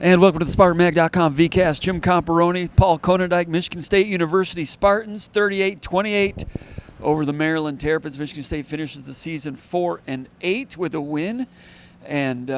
And welcome to the SpartanMag.com VCast. Jim Comparoni, Paul Konyndyk, Michigan State University Spartans, 38-28 over the Maryland Terrapins. Michigan State finishes the season 4-8 with a win, and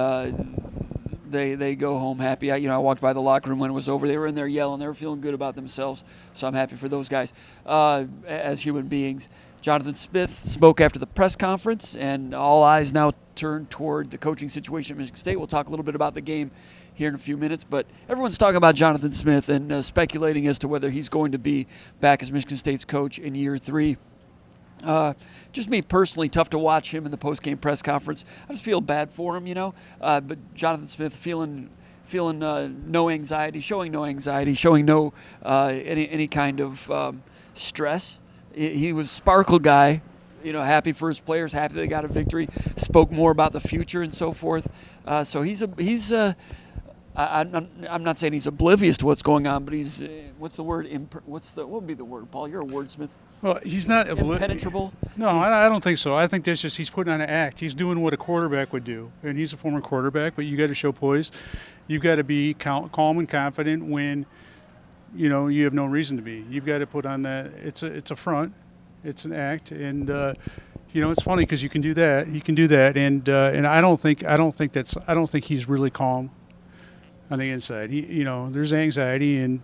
they go home happy. I walked by the locker room when it was over. They were in there yelling. They were feeling good about themselves, so I'm happy for those guys as human beings. Jonathan Smith spoke after the press conference, and all eyes now turn toward the coaching situation at Michigan State. We'll talk a little bit about the game here in a few minutes, but everyone's talking about Jonathan Smith and speculating as to whether he's going to be back as Michigan State's coach in year 3. Just me personally, tough to watch him in the post-game press conference. I just feel bad for him, but Jonathan Smith feeling no anxiety, showing no anxiety, showing no any kind of stress. He was sparkle guy, happy for his players, happy they got a victory. Spoke more about the future and so forth. So I'm not saying he's oblivious to what's going on, but he's what's the word? What would be the word, Paul? You're a wordsmith. Well, he's not impenetrable. No, I don't think so. I think that's just he's putting on an act. He's doing what a quarterback would do, and he's a former quarterback. But you got to show poise. You've got to be calm and confident when you have no reason to be. You've got to put on that. It's a front. It's an act, and it's funny because you can do that. He can do that, and I don't think he's really calm on the inside. There's anxiety, and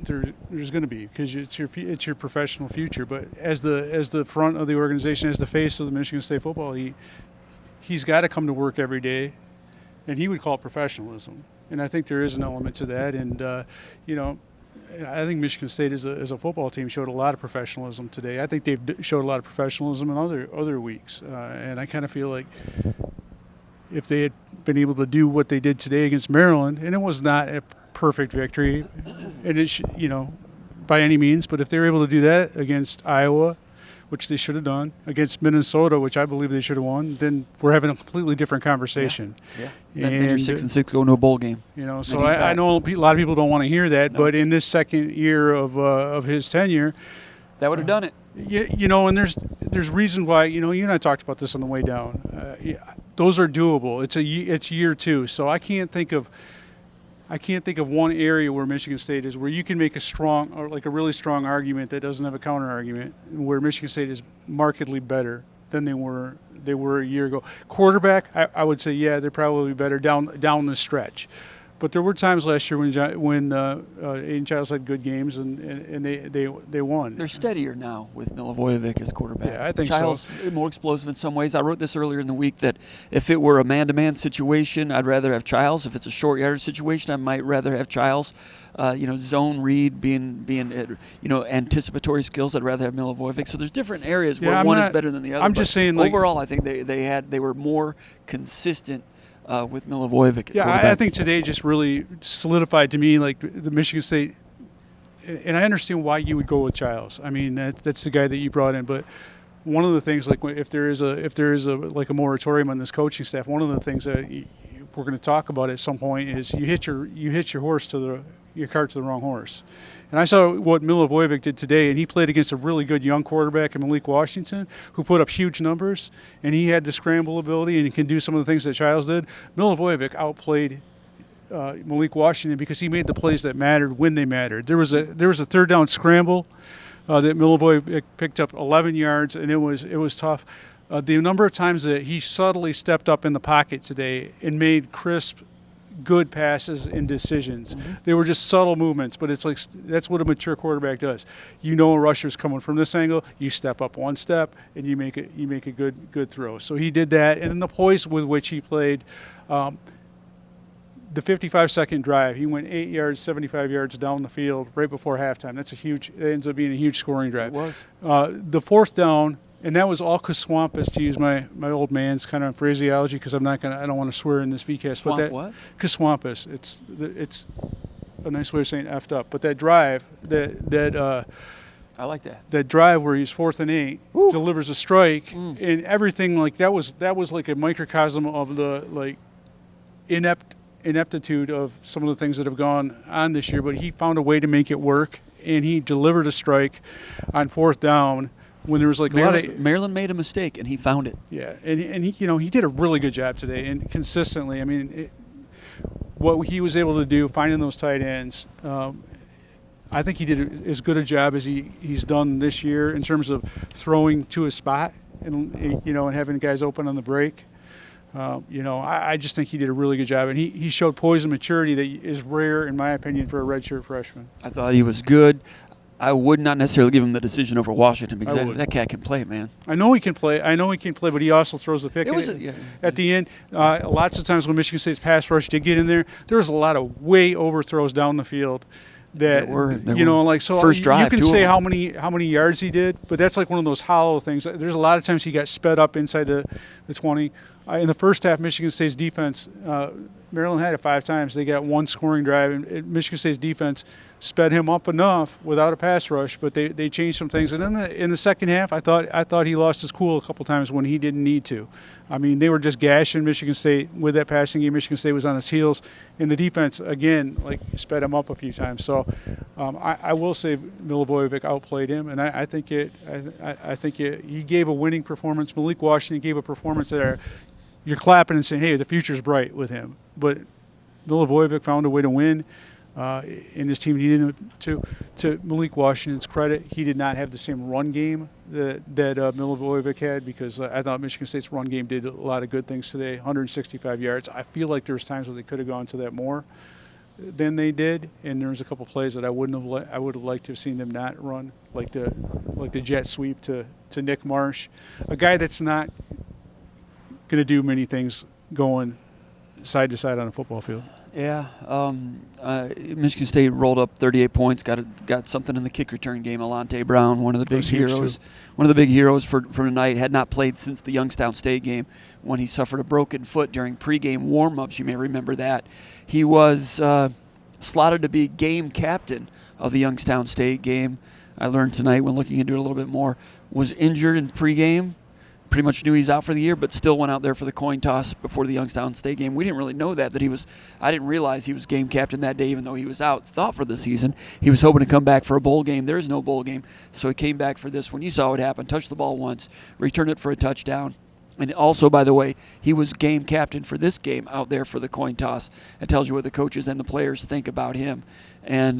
there's going to be, because it's your professional future. But as the front of the organization, as the face of the Michigan State football, he's got to come to work every day, and he would call it professionalism. And I think there is an element to that, and I think Michigan State as a football team showed a lot of professionalism today. I think they've showed a lot of professionalism in other weeks, and I kind of feel like if they had been able to do what they did today against Maryland, and it was not a perfect victory, and it by any means, but if they were able to do that against Iowa, which they should have done, against Minnesota, which I believe they should have won, then we're having a completely different conversation. Yeah. Then you're 6-6 going to a bowl game. So I know a lot of people don't want to hear that, but in this second year of his tenure, that would have done it. And there's reasons why. You and I talked about this on the way down. Those are doable. It's year 2, so I can't think of one area where Michigan State is where you can make a really strong argument that doesn't have a counter argument, where Michigan State is markedly better than they were a year ago. Quarterback, I would say, yeah, they're probably better down the stretch. But there were times last year when Aiden Childs had good games and they won. They're steadier now with Milivojevic as quarterback. Yeah, I think Childs more explosive in some ways. I wrote this earlier in the week that if it were a man-to-man situation, I'd rather have Childs. If it's a short yardage situation, I might rather have Childs. Zone read being anticipatory skills, I'd rather have Milivojevic. So there's different areas where one is better than the other. I'm just saying, overall, I think they were more consistent with Milivojevic. Yeah, I think today just really solidified to me the Michigan State, and I understand why you would go with Childs. I mean, that's the guy that you brought in. But one of the things, if there is a moratorium on this coaching staff, one of the things that we're going to talk about at some point is you hitch your cart to the wrong horse. And I saw what Milivojevic did today, and he played against a really good young quarterback in Malik Washington, who put up huge numbers, and he had the scramble ability, and he can do some of the things that Childs did. Milivojevic outplayed Malik Washington because he made the plays that mattered when they mattered. There was a third down scramble that Milivojevic picked up 11 yards, and it was tough. The number of times that he subtly stepped up in the pocket today and made crisp, good passes and decisions. Mm-hmm. They were just subtle movements, but it's like that's what a mature quarterback does. A rusher's coming from this angle, you step up one step and you make a good throw. So he did that, and then the poise with which he played, the 55-second drive, he went 8 yards, 75 yards down the field right before halftime. It ends up being a huge scoring drive. It was. The fourth down. And that was all Kaswampus, to use my old man's kind of phraseology, because I don't want to swear in this VCast. But that what? Kaswampus, it's a nice way of saying effed up. But that drive, I like that. That drive where he's 4th and 8, Woo. delivers a strike, and everything that was like a microcosm of the ineptitude of some of the things that have gone on this year. But he found a way to make it work, and he delivered a strike on 4th down. When there was Maryland made a mistake and he found it. Yeah, and he did a really good job today and consistently. I mean, what he was able to do, finding those tight ends, I think he did as good a job as he's done this year in terms of throwing to a spot and and having guys open on the break. I just think he did a really good job, and he showed poise and maturity that is rare, in my opinion, for a redshirt freshman. I thought he was good. I would not necessarily give him the decision over Washington because that cat can play, man. I know he can play, but he also throws the pick at the end. Lots of times when Michigan State's pass rush did get in there was a lot of way overthrows down the field. That first drive, you can say how many yards he did, but that's like one of those hollow things. There's a lot of times he got sped up inside the 20. In the first half, Michigan State's defense, Maryland had it 5 times. They got one scoring drive, and Michigan State's defense sped him up enough without a pass rush, but they changed some things. And then in the second half, I thought he lost his cool a couple times when he didn't need to. I mean, they were just gashing Michigan State with that passing game. Michigan State was on its heels, and the defense again sped him up a few times. So I will say Milivojevic outplayed him, and I think he gave a winning performance. Malik Washington gave a performance that you're clapping and saying, hey, the future's bright with him. But Milivojevic found a way to win. In his team needed him to Malik Washington's credit, he did not have the same run game that Milivojevic had, because I thought Michigan State's run game did a lot of good things today. 165 yards. I feel like there was times where they could have gone to that more than they did, and there was a couple plays that I would have liked to have seen them not run, like the jet sweep to Nick Marsh, a guy that's not going to do many things going side to side on a football field. Yeah, Michigan State rolled up 38 points. Got something in the kick return game. Alante Brown, one of the big heroes for tonight, had not played since the Youngstown State game when he suffered a broken foot during pregame warm-ups. You may remember that. He was slotted to be game captain of the Youngstown State game. I learned tonight when looking into it a little bit more. Was injured in pregame. Pretty much knew he's out for the year, but still went out there for the coin toss before the Youngstown State game. We didn't really know that he was. I didn't realize he was game captain that day, even though he was out. Thought for the season he was hoping to come back for a bowl game. There's no bowl game, so he came back for this one. You saw what happened. Touched the ball once, returned it for a touchdown. And also, by the way, he was game captain for this game out there for the coin toss. It tells you what the coaches and the players think about him. And,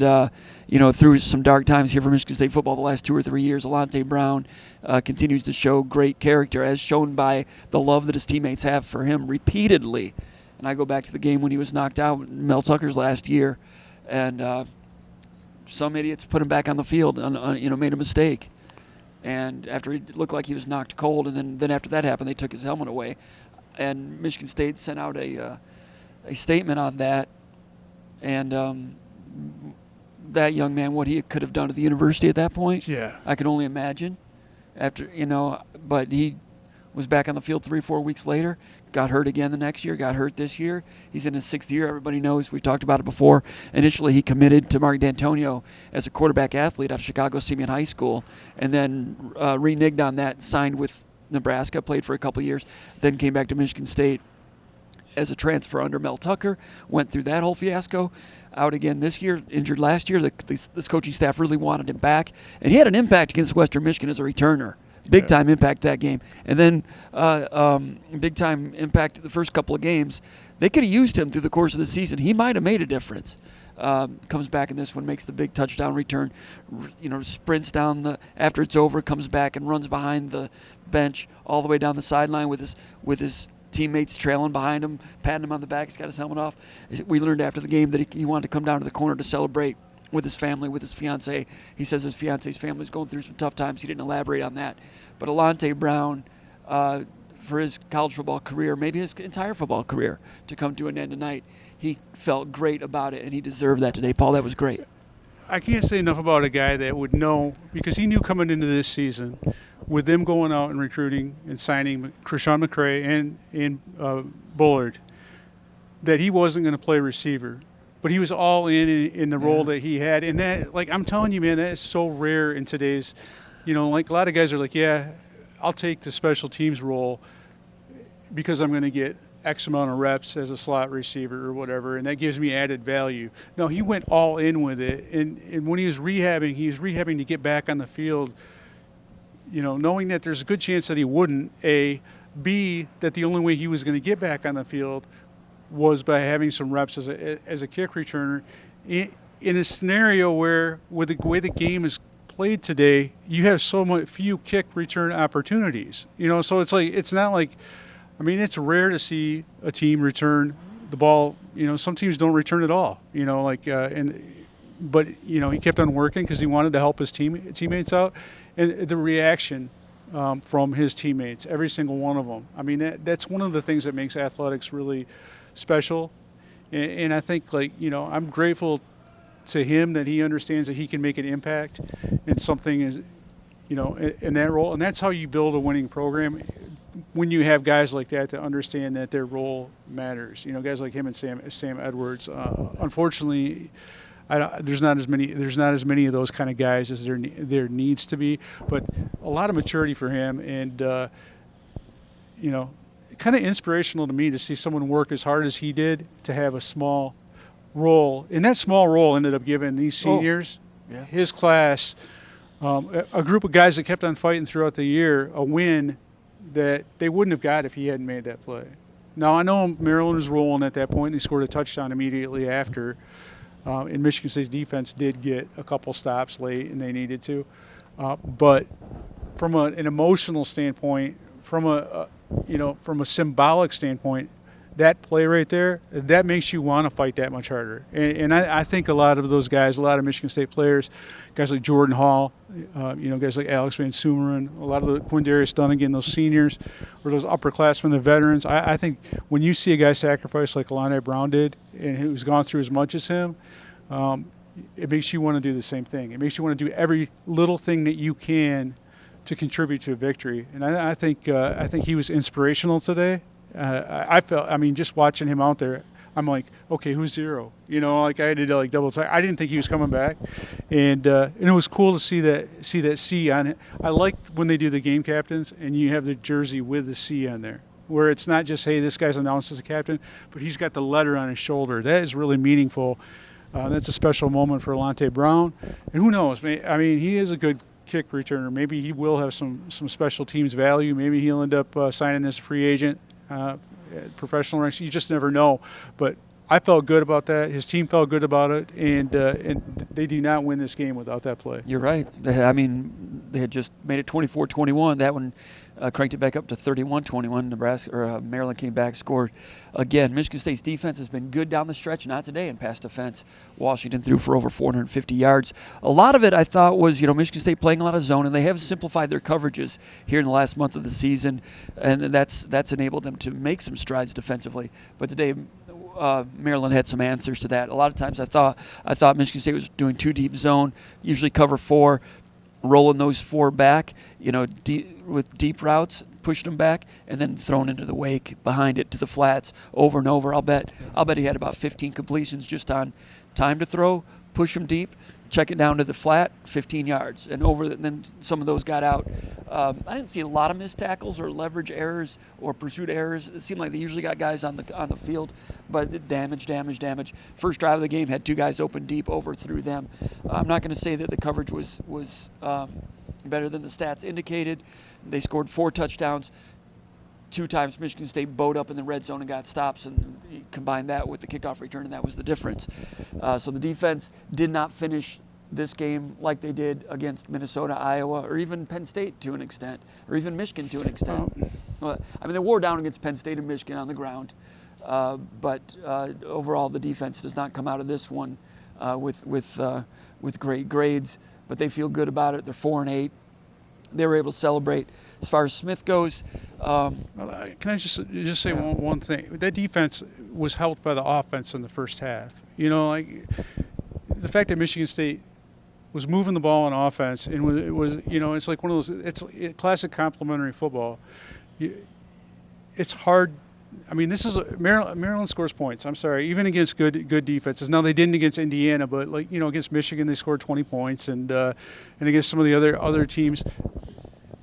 through some dark times here for Michigan State football the last 2 or 3 years, Alante Brown continues to show great character, as shown by the love that his teammates have for him repeatedly. And I go back to the game when he was knocked out in Mel Tucker's last year, and some idiots put him back on the field, made a mistake. And after it looked like he was knocked cold, and then after that happened, they took his helmet away. And Michigan State sent out a statement on that. And that young man, what he could have done to the university at that point, I can only imagine. But he was back on the field 3 or 4 weeks later, got hurt again the next year, got hurt this year. He's in his 6th year. Everybody knows. We've talked about it before. Initially, he committed to Mark D'Antonio as a quarterback athlete out of Chicago Simeon High School, and then reneged on that, signed with Nebraska, played for a couple years, then came back to Michigan State as a transfer under Mel Tucker, went through that whole fiasco, out again this year, injured last year. This coaching staff really wanted him back, and he had an impact against Western Michigan as a returner. Big-time impact that game. And then big-time impact the first couple of games. They could have used him through the course of the season. He might have made a difference. Comes back in this one, makes the big touchdown return, sprints down after it's over, comes back and runs behind the bench all the way down the sideline with his teammates trailing behind him, patting him on the back. He's got his helmet off. We learned after the game that he wanted to come down to the corner to celebrate with his family, with his fiancée. He says his fiancée's family is going through some tough times. He didn't elaborate on that. But Alante Brown, for his college football career, maybe his entire football career, to come to an end tonight, he felt great about it, and he deserved that today. Paul, that was great. I can't say enough about a guy that would know, because he knew coming into this season, with them going out and recruiting and signing Krishan McCray and Bullard, that he wasn't going to play receiver. But he was all in the role that he had. And that, I'm telling you, man, that is so rare in today's, a lot of guys are like, yeah, I'll take the special teams role because I'm going to get X amount of reps as a slot receiver or whatever, and that gives me added value. No, he went all in with it. And when he was rehabbing to get back on the field, knowing that there's a good chance that he wouldn't, A, B, that the only way he was going to get back on the field was by having some reps as a kick returner in a scenario where, with the way the game is played today, you have so much few kick return opportunities. So it's not like, I mean, it's rare to see a team return the ball. Some teams don't return at all. But he kept on working because he wanted to help his teammates out, and the reaction from his teammates, every single one of them. I mean, that's one of the things that makes athletics really special. And I think, I'm grateful to him that he understands that he can make an impact in something in that role. And that's how you build a winning program, when you have guys like that to understand that their role matters. Guys like him and Sam Edwards. Unfortunately, there's not as many of those kind of guys as there needs to be, but a lot of maturity for him, and kind of inspirational to me to see someone work as hard as he did to have a small role. And that small role ended up giving these seniors, his class, a group of guys that kept on fighting throughout the year, a win that they wouldn't have got if he hadn't made that play. Now, I know Maryland was rolling at that point, and they scored a touchdown immediately after. And Michigan State's defense did get a couple stops late, and they needed to. But from an emotional standpoint, from a symbolic standpoint, that play right there, that makes you want to fight that much harder. And I think a lot of those guys, a lot of Michigan State players, guys like Jordan Hall, guys like Alex Van Sumeren, a lot of the Quindarius Dunnigan, those seniors, or those upperclassmen, the veterans, I think when you see a guy sacrifice like Alante Brown did, and who's gone through as much as him, it makes you want to do the same thing. It makes you want to do every little thing that you can to contribute to a victory. And I think he was inspirational today. I felt, just watching him out there, I'm like, okay, who's zero? I had to double check. I didn't think he was coming back, and it was cool to see that C on it. I like when they do the game captains and you have the jersey with the C on there, where it's not just, hey, this guy's announced as a captain, but he's got the letter on his shoulder. That is really meaningful. That's a special moment for Alante Brown, and who knows? He is a good kick returner. Maybe he will have some special teams value. Maybe he'll end up signing as a free agent. Professional ranks, you just never know. But I felt good about that. His team felt good about it, and they do not win this game without that play. You're right. They had just made it 24-21. That one cranked it back up to 31-21. Maryland came back, scored again. Michigan State's defense has been good down the stretch, not today in pass defense. Washington threw for over 450 yards. A lot of it, I thought, was Michigan State playing a lot of zone, and they have simplified their coverages here in the last month of the season, and that's enabled them to make some strides defensively. But today, Maryland had some answers to that. A lot of times I thought Michigan State was doing too deep zone, usually cover 4, rolling those 4 back, with deep routes, pushed them back, and then thrown into the wake behind it to the flats over and over. I'll bet he had about 15 completions just on time to throw, push them deep, check it down to the flat, 15 yards, and then some of those got out. I didn't see a lot of missed tackles or leverage errors or pursuit errors. It seemed like they usually got guys on the field, but damage. First drive of the game had 2 guys open deep, overthrew them. I'm not going to say that the coverage was better than the stats indicated. They scored 4 touchdowns. 2 times Michigan State bowed up in the red zone and got stops, and you combine that with the kickoff return, and that was the difference. So the defense did not finish this game like they did against Minnesota, Iowa, or even Penn State to an extent, or even Michigan to an extent. They wore down against Penn State and Michigan on the ground, but overall the defense does not come out of this one with great grades. But they feel good about it. They're 4-8. They were able to celebrate. As far as Smith goes, can I just say one thing? That defense was helped by the offense in the first half. The fact that Michigan State was moving the ball on offense, and it was it's like one of those. It's classic complementary football. It's hard. This is Maryland scores points. I'm sorry, even against good defenses. Now they didn't against Indiana, but against Michigan they scored 20 points, and against some of the other teams,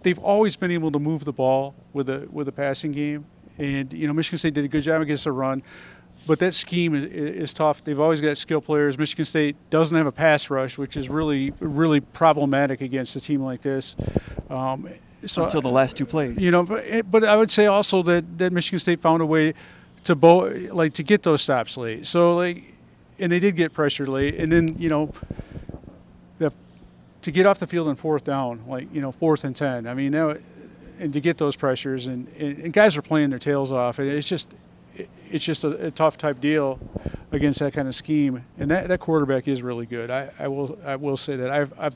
they've always been able to move the ball with a passing game. And Michigan State did a good job against the run, but that scheme is tough. They've always got skilled players. Michigan State doesn't have a pass rush, which is really really problematic against a team like this. So, until the last 2 plays. But I would say also that Michigan State found a way to get those stops late. So and they did get pressure late, and then to get off the field on fourth down, 4th and 10. I mean, and to get those pressures, and guys are playing their tails off, and it's just a tough type deal against that kind of scheme. And that quarterback is really good. I will say that I've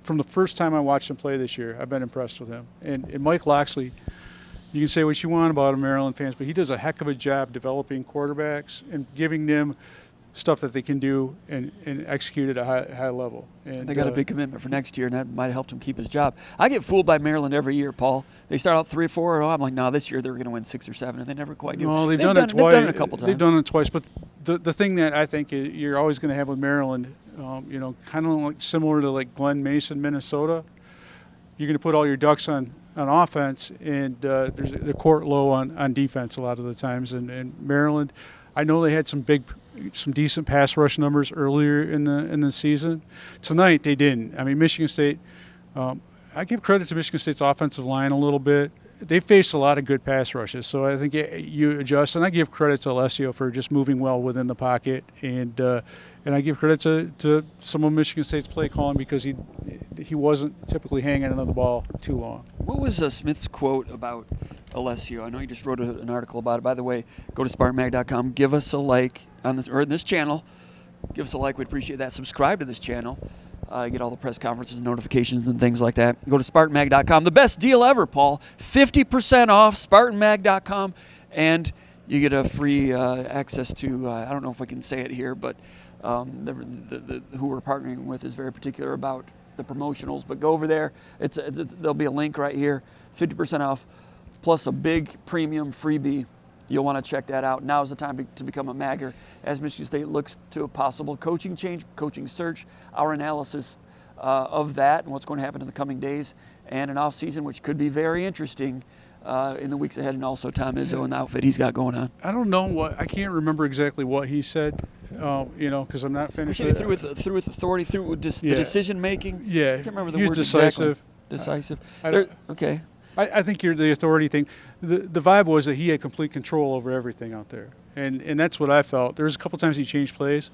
from the first time I watched him play this year, I've been impressed with him. And Mike Loxley, you can say what you want about him, Maryland fans, but he does a heck of a job developing quarterbacks and giving them stuff that they can do and execute at a high level. And they got a big commitment for next year, and that might have helped him keep his job. I get fooled by Maryland every year, Paul. They start out 3 or 4, and I'm like, no, this year they're going to win 6 or 7, and they never quite do. Well, they've done it twice. They've done it a couple times. They've done it twice, but the thing that I think you're always going to have with Maryland, kind of like similar to like Glen Mason, Minnesota, you're going to put all your ducks on offense, and there's the court low on defense a lot of the times. And Maryland, I know they had some decent pass rush numbers earlier in the season. Tonight they didn't. I mean, Michigan State. I give credit to Michigan State's offensive line a little bit. They faced a lot of good pass rushes, so I think you adjust. And I give credit to Alessio for just moving well within the pocket, and I give credit to some of Michigan State's play calling because he wasn't typically hanging on the ball too long. What was Smith's quote about Alessio? I know you just wrote an article about it. By the way, go to SpartanMag.com. Give us a like on this channel. Give us a like. We'd appreciate that. Subscribe to this channel. Get all the press conferences, notifications, and things like that. Go to SpartanMag.com. The best deal ever, Paul. 50% off SpartanMag.com, and you get a free access to. I don't know if I can say it here, but who we're partnering with is very particular about the promotionals. But go over there. There'll be a link right here. 50% off, plus a big premium freebie. You'll want to check that out. Now's the time to become a Magger as Michigan State looks to a possible coaching change, coaching search, our analysis of that and what's going to happen in the coming days, and an off-season which could be very interesting in the weeks ahead, and also Tom Izzo and the outfit he's got going on. I don't know I can't remember exactly what he said, because I'm not finished. Through with authority, through with the decision-making. Yeah. I can't remember the he was words decisive. Exactly. Decisive. Okay. I think you're the authority thing. The vibe was that he had complete control over everything out there, and that's what I felt. There was a couple times he changed plays.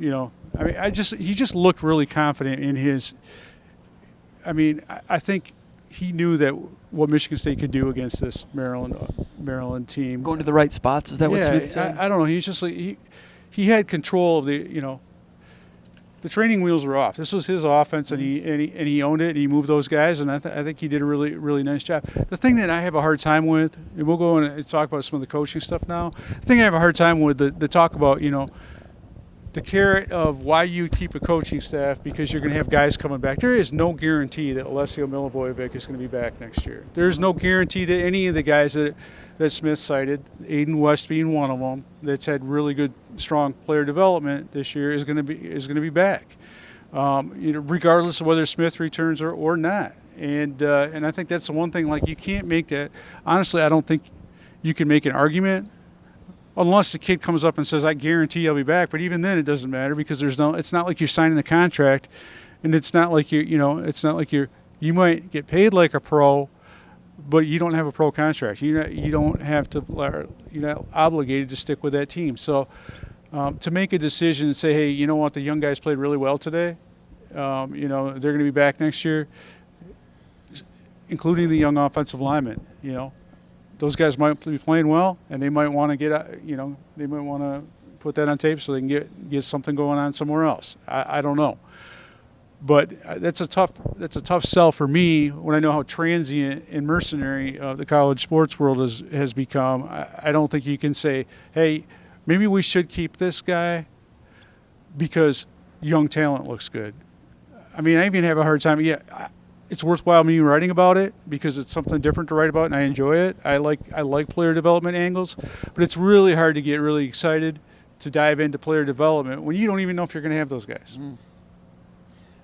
I mean, he just looked really confident in his. I mean, I think he knew that what Michigan State could do against this Maryland team. Going to the right spots, is that what Smith said? I don't know. He's just like he had control of the the training wheels were off. This was his offense, and he owned it, and he moved those guys, and I think he did a really, really nice job. The thing that I have a hard time with, and we'll go and talk about some of the coaching stuff now, the thing I have a hard time with, the talk about, the carrot of why you keep a coaching staff because you're going to have guys coming back. There is no guarantee that Alessio Milivojevic is going to be back next year. There's no guarantee that any of the guys that Smith cited, Aiden West being one of them, that's had really good, strong player development this year, is going to be back, regardless of whether Smith returns or not. And I think that's the one thing. Like, you can't make that. Honestly, I don't think you can make an argument unless the kid comes up and says, "I guarantee I'll be back." But even then, it doesn't matter because it's not like you're signing a contract, and it's not like you might get paid like a pro, but you don't have a pro contract. You don't have to. You're not obligated to stick with that team. So to make a decision and say, "Hey, you know what? The young guys played really well today. They're going to be back next year," including the young offensive linemen. Those guys might be playing well, and they might want to they might want to put that on tape so they can get something going on somewhere else. I don't know. But that's a tough sell for me when I know how transient and mercenary the college sports world has become. I don't think you can say, "Hey, maybe we should keep this guy because young talent looks good." I mean, I even have a hard time. Yeah, it's worthwhile me writing about it because it's something different to write about, and I enjoy it. I like player development angles, but it's really hard to get really excited to dive into player development when you don't even know if you're going to have those guys.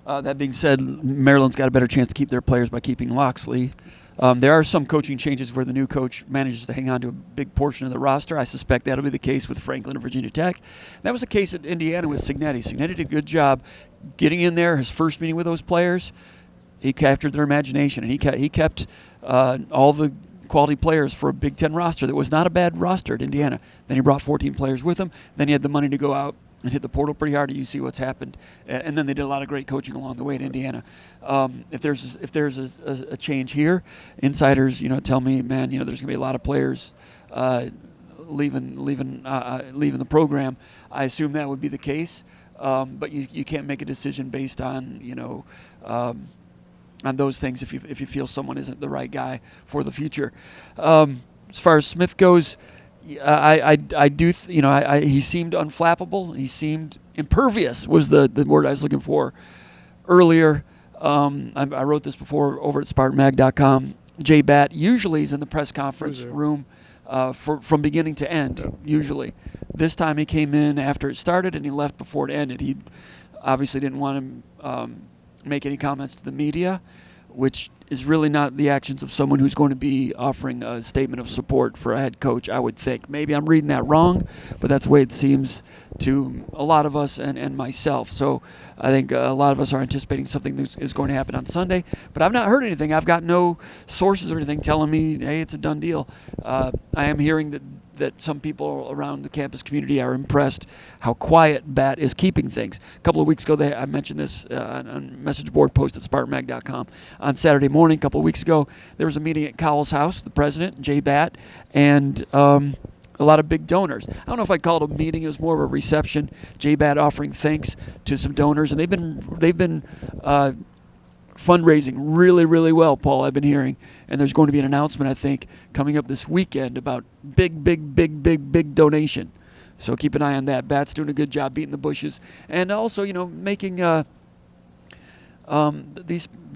That being said, Maryland's got a better chance to keep their players by keeping Loxley. There are some coaching changes where the new coach manages to hang on to a big portion of the roster. I suspect that'll be the case with Franklin and Virginia Tech. That was the case at Indiana with Signetti. Signetti did a good job getting in there, his first meeting with those players. He captured their imagination, and he kept all the quality players for a Big Ten roster that was not a bad roster at Indiana. Then he brought 14 players with him. Then he had the money to go out and hit the portal pretty hard. You see what's happened. And then they did a lot of great coaching along the way at Indiana. If there's a change here, insiders, tell me, man, there's going to be a lot of players leaving the program. I assume that would be the case. But you can't make a decision based on on those things if you feel someone isn't the right guy for the future. As far as Smith goes, I do he seemed unflappable. He seemed impervious was the word I was looking for earlier. I wrote this before over at SpartanMag.com. Jay Batt usually is in the press conference room from beginning to end, usually. This time he came in after it started and he left before it ended. He obviously didn't want to make any comments to the media, which is really not the actions of someone who's going to be offering a statement of support for a head coach, I would think. Maybe I'm reading that wrong, but that's the way it seems to a lot of us and myself. So I think a lot of us are anticipating something that is going to happen on Sunday, but I've not heard anything. I've got no sources or anything telling me, hey, it's a done deal. I am hearing that some people around the campus community are impressed how quiet Batt is keeping things. A couple of weeks ago, I mentioned this on a message board post at SpartanMag.com. On Saturday morning, a couple of weeks ago, there was a meeting at Cowell's house, the president, Jay Batt, and a lot of big donors. I don't know if I'd call it a meeting. It was more of a reception. Jay Batt offering thanks to some donors, and they've been fundraising really, really well, Paul, I've been hearing. And there's going to be an announcement, I think, coming up this weekend about big donation. So keep an eye on that. Batt's doing a good job beating the bushes. And also, making the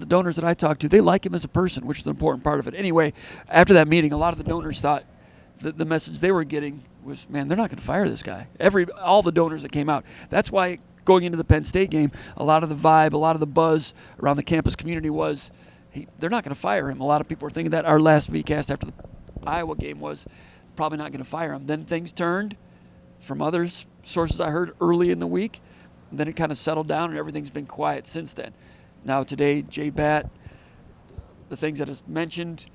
donors that I talked to, they like him as a person, which is an important part of it. Anyway, after that meeting, a lot of the donors thought the message they were getting was, man, they're not going to fire this guy. All the donors that came out. That's why going into the Penn State game, a lot of the vibe, a lot of the buzz around the campus community was, they're not going to fire him. A lot of people were thinking that. Our last VCast after the Iowa game was probably not going to fire him. Then things turned from other sources I heard early in the week. And then it kind of settled down, and everything's been quiet since then. Now today, Jay Batt, the things that is mentioned,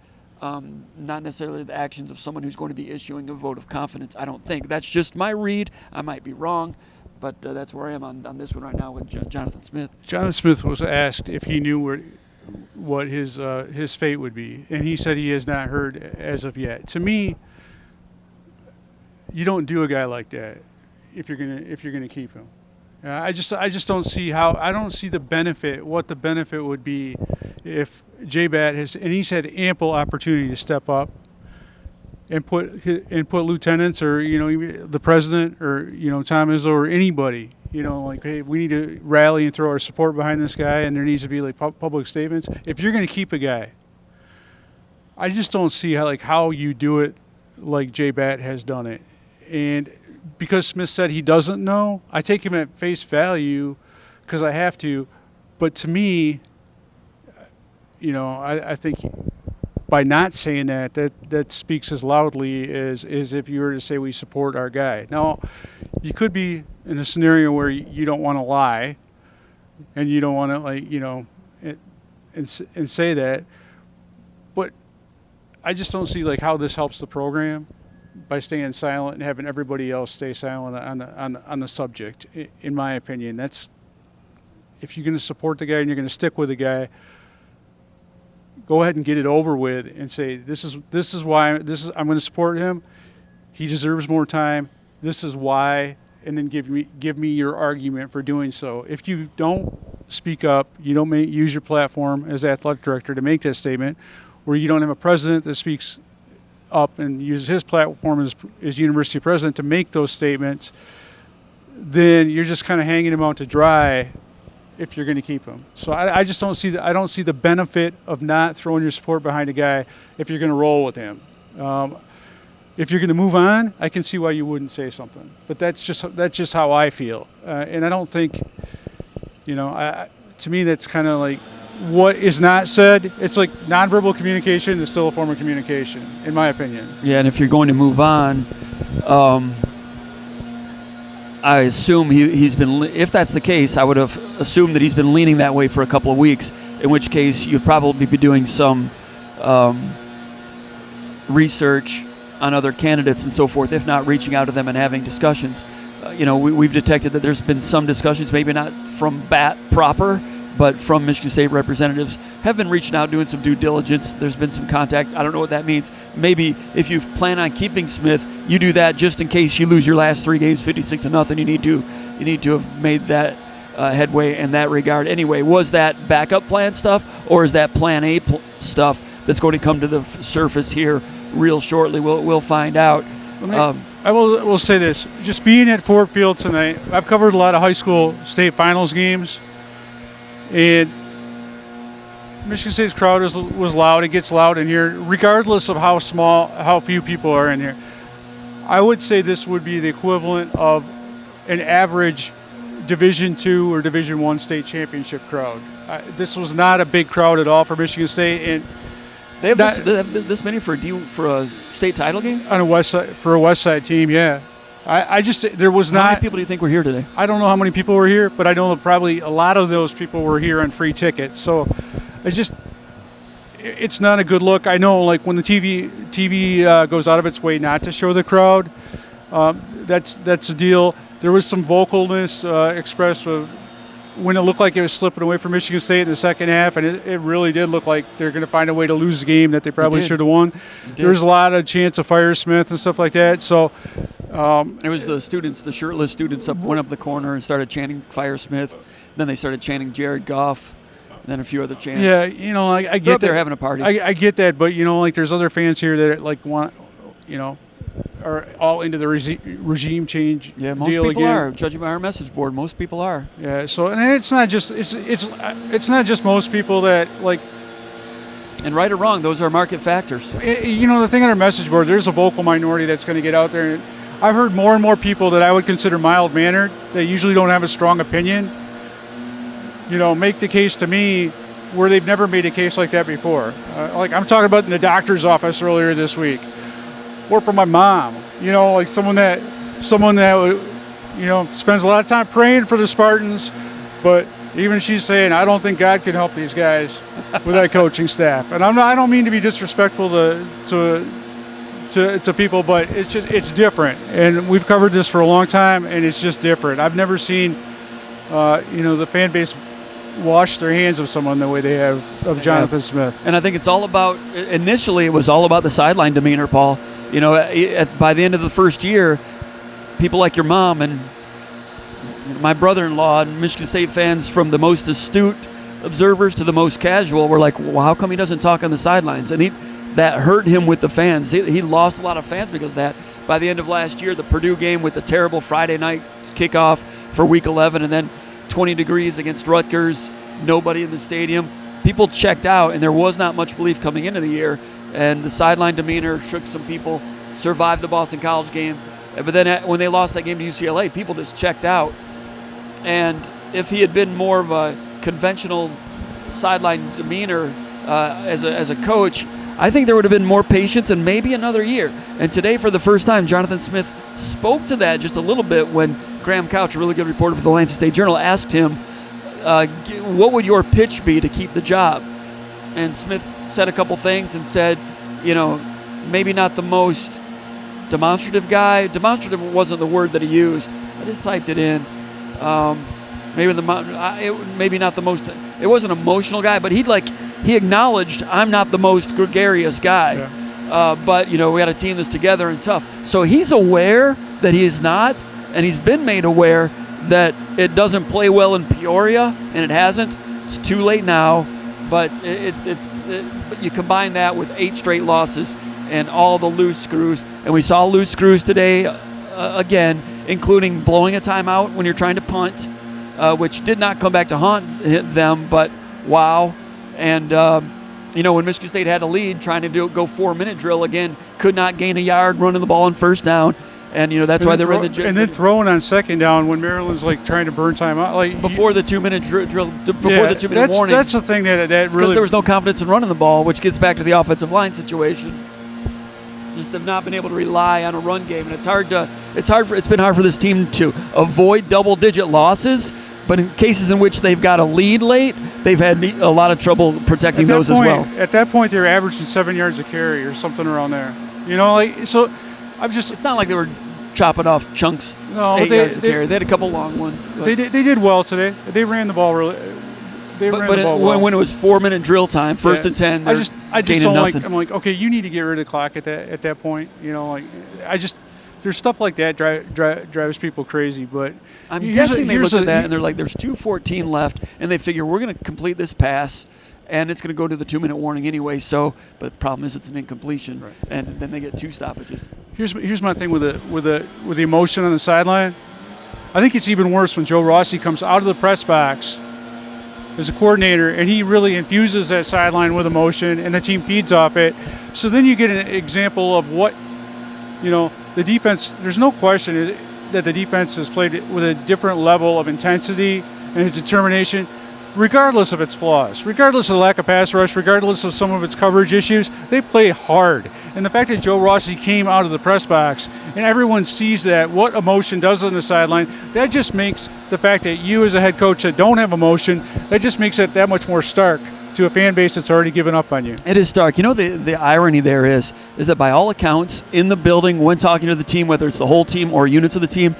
not necessarily the actions of someone who's going to be issuing a vote of confidence, I don't think. That's just my read. I might be wrong. But that's where I am on this one right now with Jonathan Smith. Jonathan Smith was asked if he knew what his fate would be, and he said he has not heard as of yet. To me, you don't do a guy like that if you're gonna keep him. I just don't see the benefit. What the benefit would be if Jay Batt and he's had ample opportunity to step up and put lieutenants or the president or Tom Izzo or anybody hey, we need to rally and throw our support behind this guy, and there needs to be like public statements. If you're going to keep a guy, I just don't see how you do it like Jay Batt has done it. And because Smith said he doesn't know, I take him at face value because I have to. But to me, I think by not saying that speaks as loudly as if you were to say we support our guy. Now, you could be in a scenario where you don't want to lie, and you don't want to and say that. But I just don't see how this helps the program by staying silent and having everybody else stay silent on the subject. In my opinion, that's if you're going to support the guy and you're going to stick with the guy, go ahead and get it over with and say this is why I'm going to support him. He deserves more time. This is why, and then give me your argument for doing so. If you don't speak up, you don't use your platform as athletic director to make that statement, or you don't have a president that speaks up and uses his platform as university president to make those statements, then you're just kind of hanging him out to dry if you're going to keep him. So I just don't see the benefit of not throwing your support behind a guy if you're going to roll with him. If you're going to move on, I can see why you wouldn't say something. But that's just how I feel, and I don't think, to me that's kind of like what is not said. It's like nonverbal communication is still a form of communication, in my opinion. Yeah, and if you're going to move on, I assume he's been. If that's the case, I would have assumed that he's been leaning that way for a couple of weeks. In which case, you'd probably be doing some research on other candidates and so forth, if not reaching out to them and having discussions. We've detected that there's been some discussions, maybe not from BAT proper, but from Michigan State representatives have been reaching out, doing some due diligence. There's been some contact. I don't know what that means. Maybe if you plan on keeping Smith, you do that just in case you lose your last 3 games 56-0. You need to have made that headway in that regard. Anyway, was that backup plan stuff, or is that plan A stuff that's going to come to the surface here real shortly? We'll find out. I will say this: just being at Ford Field tonight, I've covered a lot of high school state finals games. And Michigan State's crowd was loud. It gets loud in here, regardless of how few people are in here. I would say this would be the equivalent of an average Division II or Division I state championship crowd. This was not a big crowd at all for Michigan State, and they have this many for a state title game on a West Side team. Yeah. There was not. How many people do you think were here today? I don't know how many people were here, but I know that probably a lot of those people were here on free tickets. So it's not a good look. I know, like, when the TV goes out of its way not to show the crowd, that's a deal. There was some vocalness expressed when it looked like it was slipping away from Michigan State in the second half, and it really did look like they're going to find a way to lose the game that they probably should have won. There was a lot of chance of Fire Smith and stuff like that. So. It was the shirtless students went up the corner and started chanting Fire Smith. Then they started chanting Jared Goff, and then a few other chants. Yeah, I get that. They're having a party. I get that, but there's other fans here that want, are all into the regime change. Yeah, most deal people again. are. Judging by our message board, most people are. Yeah. So, and it's not just most people that like. And right or wrong, those are market factors. The thing on our message board, there's a vocal minority that's going to get out there. And I've heard more and more people that I would consider mild-mannered, that usually don't have a strong opinion, make the case to me where they've never made a case like that before. Like I'm talking about in the doctor's office earlier this week, or for my mom, like someone that spends a lot of time praying for the Spartans, but even she's saying, I don't think God can help these guys with that coaching staff. And I don't mean to be disrespectful to people, but it's different. And we've covered this for a long time, and it's just different. I've never seen, the fan base wash their hands of someone the way they have of Jonathan Smith. And I think it's all about, initially it was all about the sideline demeanor, Paul. By the end of the first year, people like your mom and my brother-in-law and Michigan State fans, from the most astute observers to the most casual, were like, well, how come he doesn't talk on the sidelines? And that hurt him with the fans. He lost a lot of fans because of that. By the end of last year, the Purdue game with the terrible Friday night kickoff for Week 11, and then 20 degrees against Rutgers, nobody in the stadium. People checked out, and there was not much belief coming into the year. And the sideline demeanor shook some people, survived the Boston College game. But then when they lost that game to UCLA, people just checked out. And if he had been more of a conventional sideline demeanor as a coach, I think there would have been more patience and maybe another year. And today, for the first time, Jonathan Smith spoke to that just a little bit when Graham Couch, a really good reporter for the Lansing State Journal, asked him, what would your pitch be to keep the job? And Smith said a couple things and said, maybe not the most demonstrative guy. Demonstrative wasn't the word that he used. I just typed it in. Maybe not the most. It wasn't an emotional guy, but he acknowledged, I'm not the most gregarious guy. Yeah. But we got a team that's together and tough. So he's aware that he is not, and he's been made aware that it doesn't play well in Peoria, and it hasn't. It's too late now, but but you combine that with 8 straight losses and all the loose screws, and we saw loose screws today again, including blowing a timeout when you're trying to punt, which did not come back to haunt them, but wow. And when Michigan State had a lead, trying to go 4-minute drill again, could not gain a yard running the ball on first down. And that's why they're in the gym. And then throwing on second down when Maryland's trying to burn time out, before the 2-minute drill, before the 2-minute warning. That's the thing that really, because there was no confidence in running the ball, which gets back to the offensive line situation. Just have not been able to rely on a run game, and it's been hard for this team to avoid double-digit losses. But in cases in which they've got a lead late, they've had a lot of trouble protecting those as well. At that point, they were averaging 7 yards a carry or something around there. You know, like, so I've just. It's not like they were chopping off chunks. No, 8 yards a carry. They had a couple long ones. They did well today. They ran the ball really. When it was 4-minute drill time, first and 10, I just don't nothing. like. I'm like, okay, you need to get rid of the clock at that point. You know, like there's stuff like that drives people crazy. But I'm guessing they looked at that and they're like, there's 2:14 left, and they figure we're going to complete this pass, and it's going to go to the 2-minute warning anyway. So, but the problem is it's an incompletion, right. And then they get 2 stoppages. Here's my thing with the emotion on the sideline. I think it's even worse when Joe Rossi comes out of the press box as a coordinator, and he really infuses that sideline with emotion, and the team feeds off it. So then you get an example of what, the defense. There's no question that the defense has played with a different level of intensity and determination, regardless of its flaws, regardless of the lack of pass rush, regardless of some of its coverage issues. They play hard. And the fact that Joe Rossi came out of the press box and everyone sees that, what emotion does on the sideline, that just makes the fact that you as a head coach that don't have emotion, that just makes it that much more stark to a fan base that's already given up on you. It is stark. The irony there is that by all accounts, in the building, when talking to the team, whether it's the whole team or units of the team,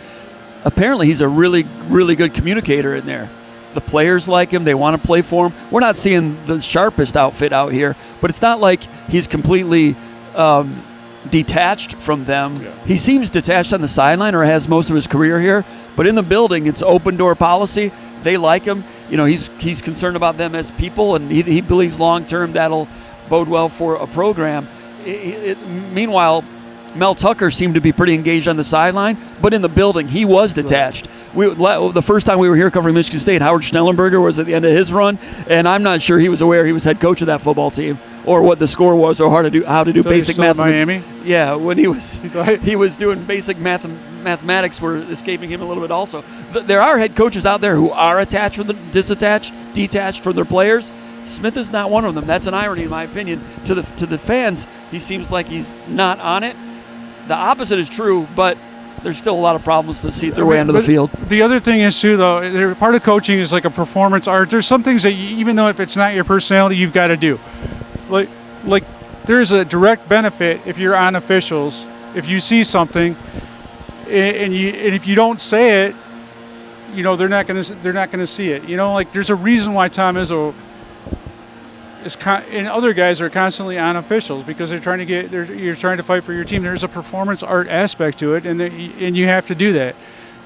apparently he's a really, really good communicator in there. The players like him. They want to play for him. We're not seeing the sharpest outfit out here, but it's not like he's completely detached from them. Yeah. He seems detached on the sideline, or has most of his career here, but in the building, it's open door policy. They like him. He's concerned about them as people, and he believes long-term that'll bode well for a program. Meanwhile, Mel Tucker seemed to be pretty engaged on the sideline, but in the building, he was detached. Right. The first time we were here covering Michigan State, Howard Schnellenberger was at the end of his run, and I'm not sure he was aware he was head coach of that football team, or what the score was, or how to do basic math. Miami? Yeah, when he was doing basic mathematics were escaping him a little bit also. There are head coaches out there who are detached from their players. Smith is not one of them. That's an irony, in my opinion. To the fans, he seems like he's not on it. The opposite is true, but there's still a lot of problems to see their way onto the field. The other thing is, too, though, part of coaching is like a performance art. There's some things that, even though if it's not your personality, you've got to do. Like there's a direct benefit if you're on officials, if you see something, and if you don't say it, they're not gonna see it. Like there's a reason why Tom Izzo and other guys are constantly on officials, because you're trying to fight for your team. There's a performance art aspect to it, and you have to do that.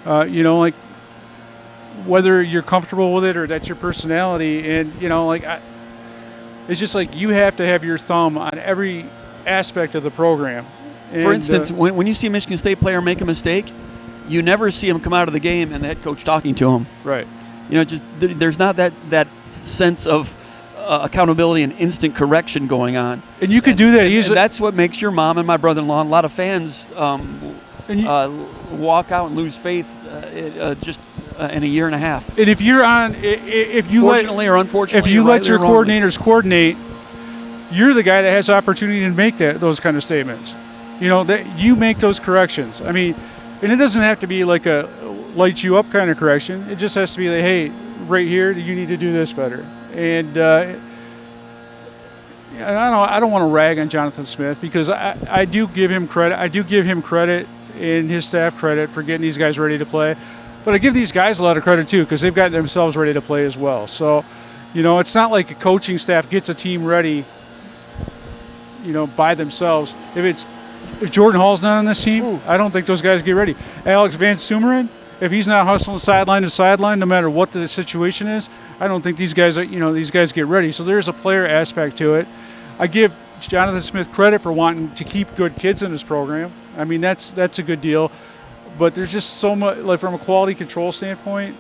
Like whether you're comfortable with it or that's your personality, and it's just like you have to have your thumb on every aspect of the program. For instance, when you see a Michigan State player make a mistake, you never see him come out of the game and the head coach talking to him. Right. There's not that sense of accountability and instant correction going on. And you could do that easily. That's what makes your mom and my brother-in-law and a lot of fans walk out and lose faith in a year and a half. And if you fortunately or unfortunately, if you let your coordinators coordinate, you're the guy that has opportunity to make those kind of statements. That you make those corrections. I mean, and it doesn't have to be like a light you up kind of correction. It just has to be like, hey, right here, you need to do this better. And I don't want to rag on Jonathan Smith, because I do give him credit. I do give him credit and his staff credit for getting these guys ready to play. But I give these guys a lot of credit too, because they've gotten themselves ready to play as well. So, it's not like a coaching staff gets a team ready, by themselves. If Jordan Hall's not on this team, I don't think those guys get ready. Alex Van Sumeren, if he's not hustling sideline to sideline, no matter what the situation is, I don't think these guys get ready. So there's a player aspect to it. I give Jonathan Smith credit for wanting to keep good kids in his program. I mean, that's a good deal. But there's just so much, like from a quality control standpoint,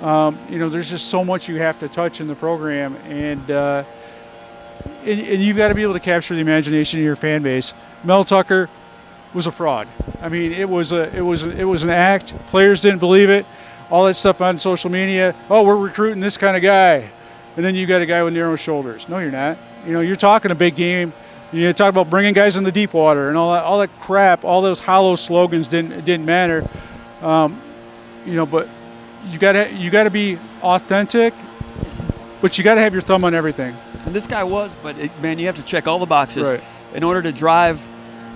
there's just so much you have to touch in the program, and you've got to be able to capture the imagination of your fan base. Mel Tucker was a fraud. I mean, it was an act. Players didn't believe it. All that stuff on social media. Oh, we're recruiting this kind of guy, and then you got a guy with narrow shoulders. No, you're not. You're talking a big game. You talk about bringing guys in the deep water and all that crap. All those hollow slogans didn't matter. But you gotta be authentic, but you gotta have your thumb on everything. And this guy was, but man, you have to check all the boxes. Right. In order to drive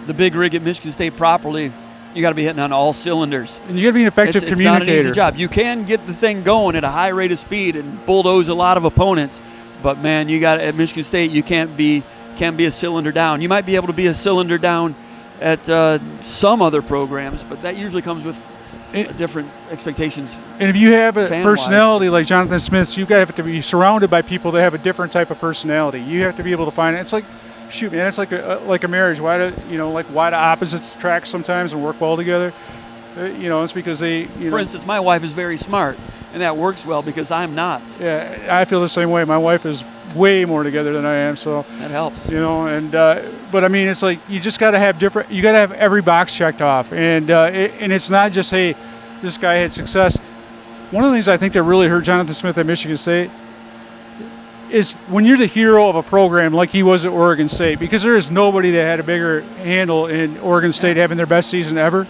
the big rig at Michigan State properly, you got to be hitting on all cylinders. And you got to be an effective communicator. It's not an easy job. You can get the thing going at a high rate of speed and bulldoze a lot of opponents, but man, you got at Michigan State, you can't be a cylinder down. You might be able to be a cylinder down at some other programs, but that usually comes with different expectations. And if you have a fan-wise. personality like Jonathan Smith's, you have to be surrounded by people that have a different type of personality. You have to be able to find it. It's like, shoot, man, it's like a marriage. Why do opposites attract sometimes and work well together? It's because they. For instance, my wife is very smart, and that works well because I'm not. Yeah, I feel the same way. My wife is way more together than I am, so that helps. But I mean, it's like you just got to have different. You got to have every box checked off, and it's not just, hey, this guy had success. One of the things I think that really hurt Jonathan Smith at Michigan State is when you're the hero of a program like he was at Oregon State, because there is nobody that had a bigger handle in Oregon State having their best season ever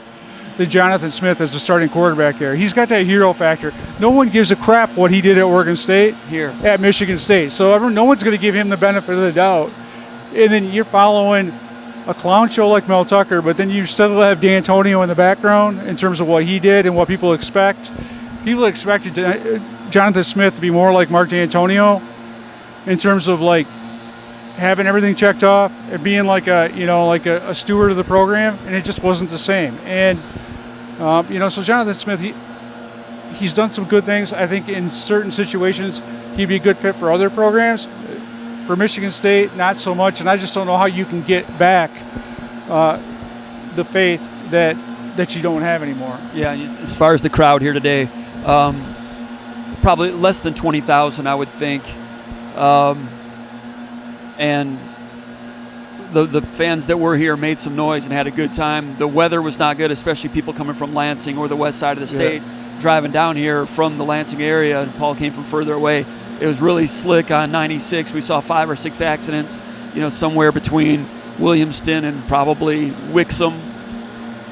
than Jonathan Smith as the starting quarterback there. He's got that hero factor. No one gives a crap what he did at Oregon State here at Michigan State. So no one's going to give him the benefit of the doubt. And then you're following a clown show like Mel Tucker, but then you still have D'Antonio in the background in terms of what he did and what people expect. People expected Jonathan Smith to be more like Mark D'Antonio in terms of like having everything checked off and being like a steward of the program, and it just wasn't the same. And so Jonathan Smith, he's done some good things. I think in certain situations he'd be a good fit for other programs. For Michigan State, not so much, and I just don't know how you can get back the faith that you don't have anymore. Yeah, as far as the crowd here today, probably less than 20,000, I would think. And the fans that were here made some noise and had a good time. The weather was not good, especially people coming from Lansing or the west side of the state, driving down here from the Lansing area, and Paul came from further away. It was really slick on 96. We saw 5 or 6 accidents, somewhere between Williamston and probably Wixom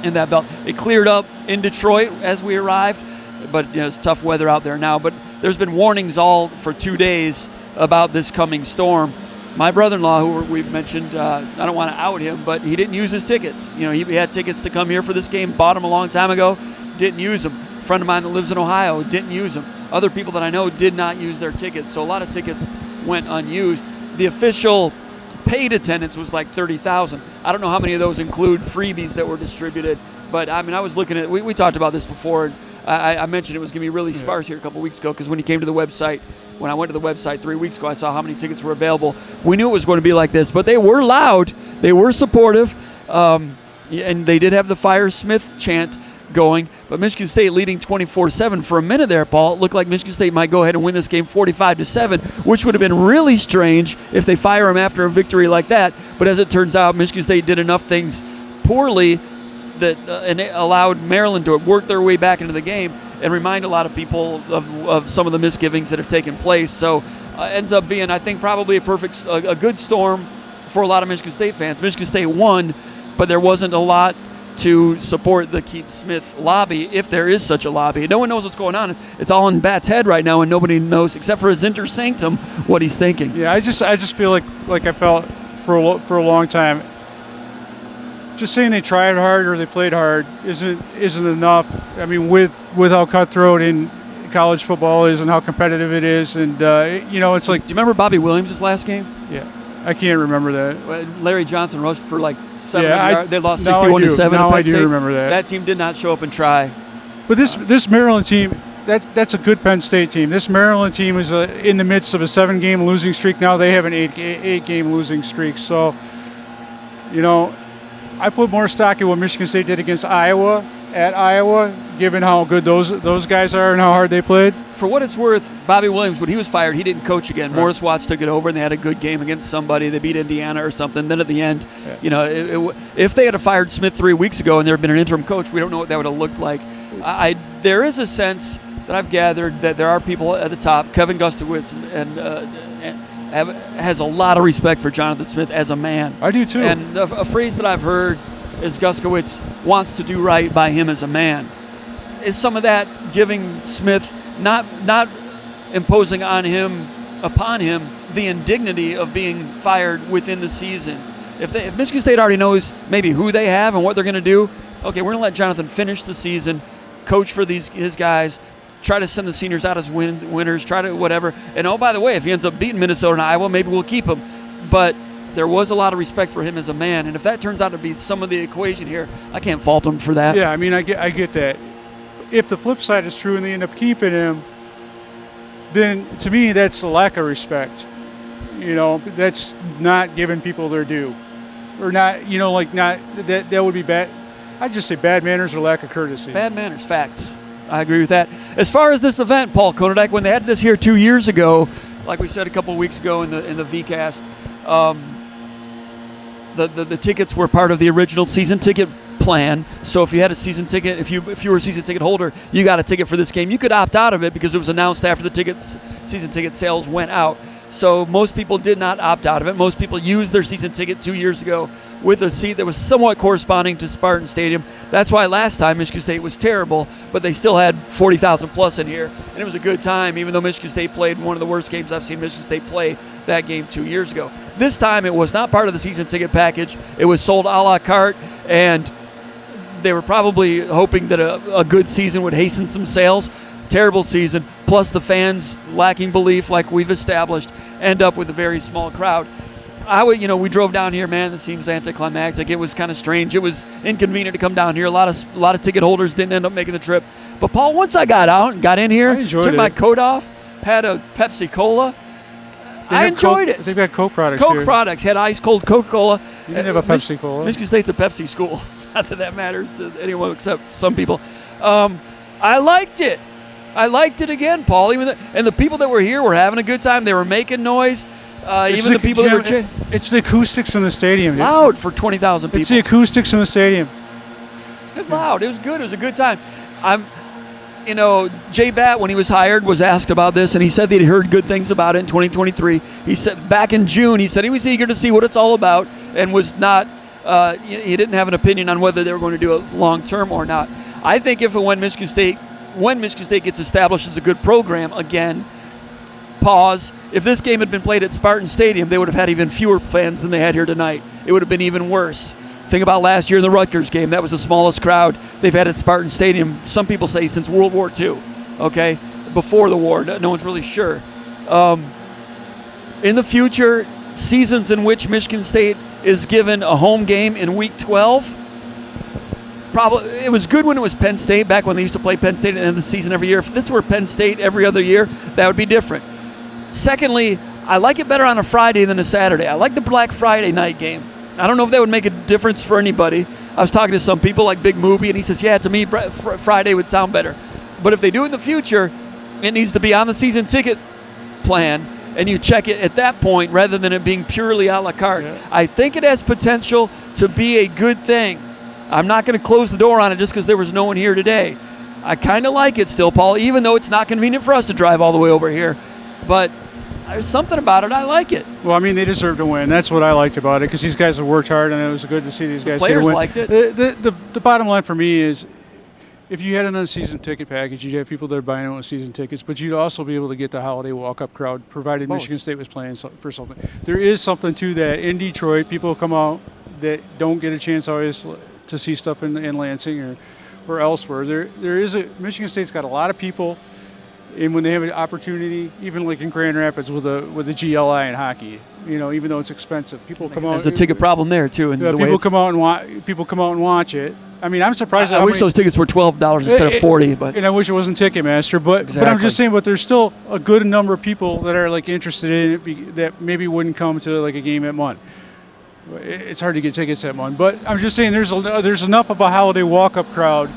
in that belt. It cleared up in Detroit as we arrived, but it's tough weather out there now. But there's been warnings all for 2 days about this coming storm. My brother-in-law, who we've mentioned, I don't want to out him, but he didn't use his tickets. He had tickets to come here for this game, bought them a long time ago, didn't use them. A friend of mine that lives in Ohio didn't use them. Other people that I know did not use their tickets, so a lot of tickets went unused. The official paid attendance was like 30,000. I don't know how many of those include freebies that were distributed, but I mean, I was looking at, we talked about this before, and I mentioned it was going to be really sparse here a couple weeks ago, because when you came to the website, when I went to the website 3 weeks ago, I saw how many tickets were available. We knew it was going to be like this, but they were loud, they were supportive, and they did have the Fire Smith chant going, but Michigan State leading 24-7 for a minute there, Paul. It looked like Michigan State might go ahead and win this game 45-7, which would have been really strange if they fire him after a victory like that. But as it turns out, Michigan State did enough things poorly that and it allowed Maryland to work their way back into the game and remind a lot of people of some of the misgivings that have taken place. So ends up being, I think, probably a good storm for a lot of Michigan State fans. Michigan State won, but there wasn't a lot to support the Keep Smith lobby, if there is such a lobby. No one knows what's going on. It's all in Bat's head right now, and nobody knows, except for his inter sanctum, what he's thinking. Yeah, I just feel like I felt for a long time. Just saying they tried hard or they played hard isn't enough. I mean, with how cutthroat in college football is and how competitive it is, and it's like. Do you remember Bobby Williams' last game? Yeah. I can't remember that. Larry Johnson rushed for like 7 yards. They lost 61-7 Now at Penn I do State. remember that. That team did not show up and try. But this Maryland team, that's a good Penn State team. This Maryland team is in the midst of a 7-game losing streak. Now they have an 8-game losing streak. So, I put more stock in what Michigan State did against Iowa at Iowa, given how good those guys are and how hard they played. For what it's worth, Bobby Williams, when he was fired, he didn't coach again. Right. Morris Watts took it over, and they had a good game against somebody. They beat Indiana or something. Then at the end, if they had fired Smith 3 weeks ago and there had been an interim coach, we don't know what that would have looked like. There is a sense that I've gathered that there are people at the top. Kevin Gustowitz has a lot of respect for Jonathan Smith as a man. I do too. And a phrase that I've heard is Guskowitz wants to do right by him as a man. is some of that giving Smith, not imposing upon him the indignity of being fired within the season. If Michigan State already knows maybe who they have and what they're going to do, okay, we're going to let Jonathan finish the season, coach for his guys, try to send the seniors out as winners, try to whatever. And oh, by the way, if he ends up beating Minnesota and Iowa, maybe we'll keep him. But there was a lot of respect for him as a man, and if that turns out to be some of the equation here, I can't fault him for that. Yeah, I mean, I get that. If the flip side is true and they end up keeping him, then to me that's a lack of respect. That's not giving people their due, or not. That would be bad. I'd just say bad manners or lack of courtesy. Bad manners, facts. I agree with that. As far as this event, Paul Konyndyk, when they had this here 2 years ago, like we said a couple of weeks ago in the VCast, the tickets were part of the original season ticket plan. So if you had a season ticket, if you were a season ticket holder, you got a ticket for this game. You could opt out of it because it was announced after the season ticket sales went out. So most people did not opt out of it. Most people used their season ticket 2 years ago with a seat that was somewhat corresponding to Spartan Stadium. That's why last time Michigan State was terrible, but they still had 40,000 plus in here, and it was a good time, even though Michigan State played one of the worst games I've seen Michigan State play that game 2 years ago. This time it was not part of the season ticket package. It was sold a la carte, and they were probably hoping that a good season would hasten some sales. Terrible season, plus the fans lacking belief, like we've established, end up with a very small crowd. We drove down here, man. It seems anticlimactic. It was kind of strange. It was inconvenient to come down here. A lot of ticket holders didn't end up making the trip. But Paul, once I got out and got in here, took my coat off, had a Pepsi Cola. I enjoyed it. They've got Coke products. Coke products had ice cold Coca-Cola. You didn't have a Pepsi Cola. Michigan State's a Pepsi school. Not that that matters to anyone except some people. I liked it. I liked it again, Paul. And the people that were here were having a good time. They were making noise. Even the people that were chanting. It's the acoustics in the stadium, dude. Loud for 20,000 people. It's the acoustics in the stadium. It was loud. It was good. It was a good time. Jay Batt, when he was hired, was asked about this, and he said that he heard good things about it in 2023. He said back in June, he said he was eager to see what it's all about, and was not. He didn't have an opinion on whether they were going to do it long term or not. I think if and when Michigan State gets established as a good program again, if this game had been played at Spartan Stadium, they would have had even fewer fans than they had here tonight. It would have been even worse. Think about last year in the Rutgers game. That was the smallest crowd they've had at Spartan Stadium, some people say, since World War II, okay? Before the war, no one's really sure. In the future, seasons in which Michigan State is given a home game in Week 12, probably it was good when it was Penn State, back when they used to play Penn State at the end of the season every year. If this were Penn State every other year, that would be different. Secondly, I like it better on a Friday than a Saturday. I like the Black Friday night game. I don't know if that would make a difference for anybody. I was talking to some people like Big Mooby, and he says, yeah, to me, Friday would sound better. But if they do it in the future, it needs to be on the season ticket plan, and you check it at that point rather than it being purely a la carte. Yeah. I think it has potential to be a good thing. I'm not going to close the door on it just because there was no one here today. I kind of like it still, Paul, even though it's not convenient for us to drive all the way over here. But there's something about it. I like it. Well, I mean, they deserve to win. That's what I liked about it, because these guys have worked hard, and it was good to see these guys get a win. Players liked it. The bottom line for me is, if you had another season ticket package, you'd have people that are buying it with season tickets, but you'd also be able to get the holiday walk-up crowd, provided Michigan State was playing for something. There is something to that. In Detroit, people come out that don't get a chance always to see stuff in Lansing or elsewhere. Michigan State's got a lot of people. And when they have an opportunity, even like in Grand Rapids with the GLI in hockey, even though it's expensive, people come out. There's a ticket problem there too, and people come out and watch it. I mean, I'm surprised. I wish those tickets were $12 instead of $40, but and I wish it wasn't Ticketmaster. But I'm just saying, but there's still a good number of people that are like interested in it that maybe wouldn't come to like a game at Munn. It's hard to get tickets at Munn, but I'm just saying there's enough of a holiday walk-up crowd